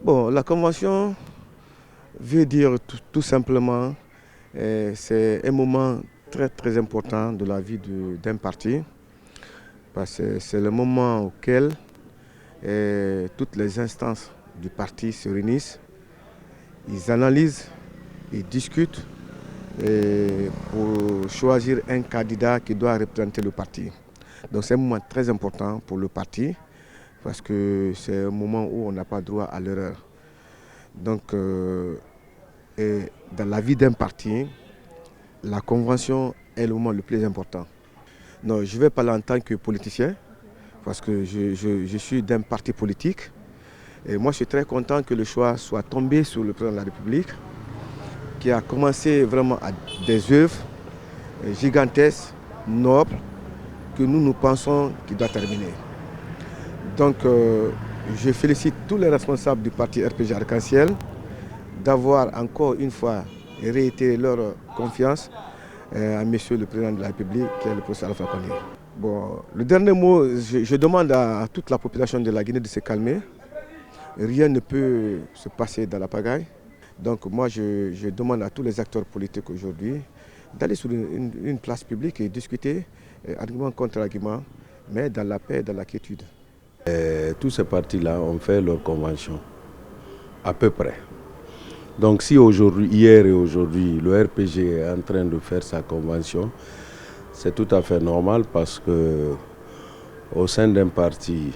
Bon, la convention veut dire tout simplement, c'est un moment très important de la vie d'un parti, parce que c'est le moment auquel toutes les instances du parti se réunissent, ils analysent, ils discutent pour choisir un candidat qui doit représenter le parti. Donc c'est un moment très important pour le parti, parce que c'est un moment où on n'a pas droit à l'erreur. Donc, dans la vie d'un parti, la convention est le moment le plus important. Non, je vais parler en tant que politicien, parce que je suis d'un parti politique. Et moi, je suis très content que le choix soit tombé sur le président de la République, qui a commencé vraiment à des œuvres gigantesques, nobles, que nous pensons qu'il doit terminer. Donc, je félicite tous les responsables du parti RPG Arc-en-Ciel d'avoir encore une fois réitéré leur confiance à Monsieur le Président de la République, qui est le professeur Alpha Condé. Bon, le dernier mot, je demande à toute la population de la Guinée de se calmer. Rien ne peut se passer dans la pagaille. Donc moi, je demande à tous les acteurs politiques aujourd'hui d'aller sur une place publique et discuter, argument contre argument, mais dans la paix et dans la quiétude. Tous ces partis-là ont fait leur convention, à peu près. Donc si aujourd'hui, hier et aujourd'hui, le RPG est en train de faire sa convention, c'est tout à fait normal parce que au sein d'un parti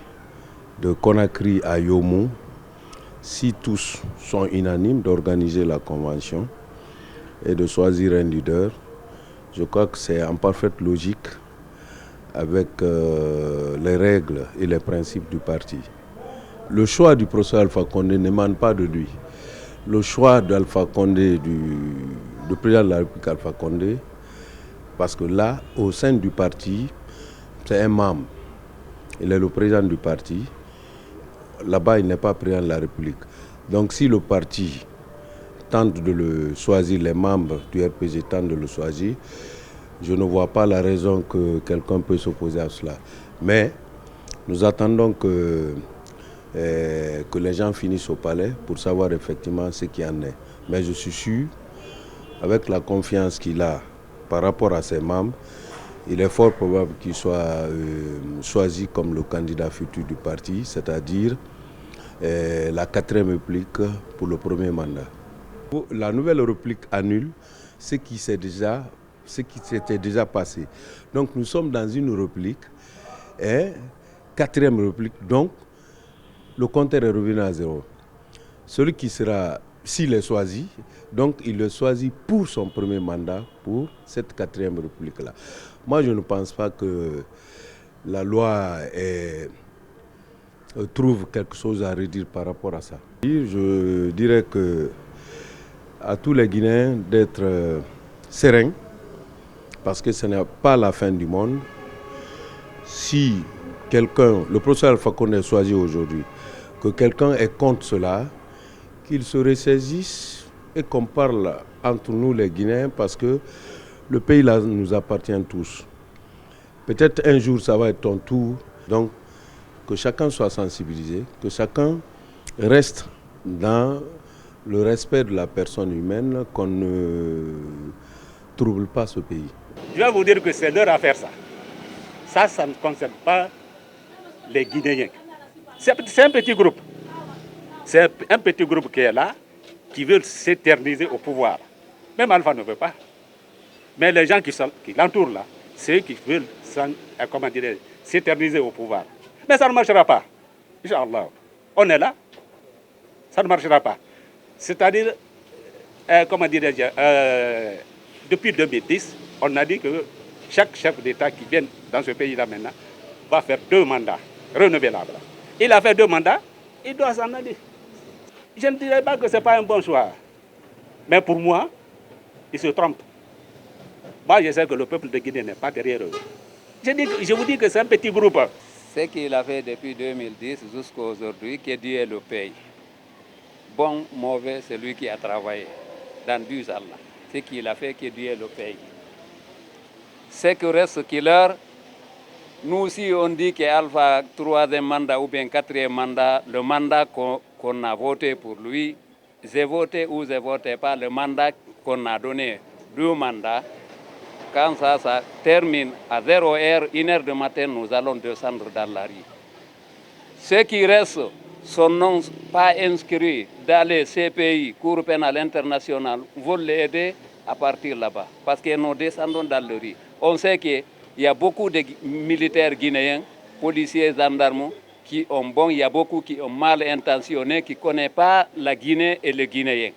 de Conakry à Yomou, si tous sont unanimes d'organiser la convention et de choisir un leader, je crois que c'est en parfaite logique avec les règles et les principes du parti. Le choix du professeur Alpha Condé n'émane pas de lui. Le choix d'Alpha Condé, du président de la République Alpha Condé, parce que là, au sein du parti, c'est un membre. Il est le président du parti. Là-bas, il n'est pas président de la République. Donc si le parti tente de le choisir, les membres du RPG tentent de le choisir, je ne vois pas la raison que quelqu'un peut s'opposer à cela. Mais nous attendons que les gens finissent au palais pour savoir effectivement ce qu'il y en est. Mais je suis sûr, avec la confiance qu'il a par rapport à ses membres, il est fort probable qu'il soit choisi comme le candidat futur du parti, c'est-à-dire la 4e république pour le premier mandat. La nouvelle république annule ce qui s'était déjà passé. Donc nous sommes dans une république, 4e république, donc le compteur est revenu à zéro. Celui qui sera, s'il est choisi, donc il le choisit pour son premier mandat, pour cette 4e république-là. Moi, je ne pense pas que la loi trouve quelque chose à redire par rapport à ça. Je dirais à tous les Guinéens d'être sereins, parce que ce n'est pas la fin du monde. Si quelqu'un, le professeur Alpha Condé est choisi aujourd'hui, que quelqu'un est contre cela, qu'il se ressaisisse et qu'on parle entre nous les Guinéens, parce que le pays là nous appartient tous. Peut-être un jour ça va être ton tour, donc que chacun soit sensibilisé, que chacun reste dans le respect de la personne humaine, qu'on ne trouble pas ce pays. Je vais vous dire que c'est leur affaire ça. Ça ne concerne pas les Guinéens. C'est un petit groupe. C'est un petit groupe qui est là, qui veut s'éterniser au pouvoir. Même Alpha ne veut pas. Mais les gens qui l'entourent là, c'est eux qui veulent s'éterniser au pouvoir. Mais ça ne marchera pas. Inch'Allah. On est là. Ça ne marchera pas. C'est-à-dire, depuis 2010, on a dit que chaque chef d'État qui vient dans ce pays-là maintenant va faire 2 mandats renouvelables. Il a fait 2 mandats, il doit s'en aller. Je ne dirais pas que ce n'est pas un bon choix. Mais pour moi, il se trompe. Moi, je sais que le peuple de Guinée n'est pas derrière eux. Je vous dis que c'est un petit groupe. Ce qu'il a fait depuis 2010 jusqu'à aujourd'hui, que Dieu le paye. Bon, mauvais, c'est lui qui a travaillé dans 10 ans. Ce qu'il a fait, que Dieu le paye. Ce qui reste killer, nous aussi on dit qu'Alpha 3e mandat ou bien 4e mandat, le mandat qu'on a voté pour lui. J'ai voté ou je voté pas le mandat qu'on a donné, 2 mandats. Quand ça termine à 0h, 1h du matin, nous allons descendre dans la rue. Ceux qui restent sont non pas inscrits dans les CPI, Cour pénale internationale, veulent l'aider à partir là-bas. Parce que nous descendons dans la rue. On sait qu'il y a beaucoup de militaires guinéens, policiers, gendarmes, qui ont bon, il y a beaucoup qui ont mal intentionnés, qui ne connaissent pas la Guinée et les Guinéens.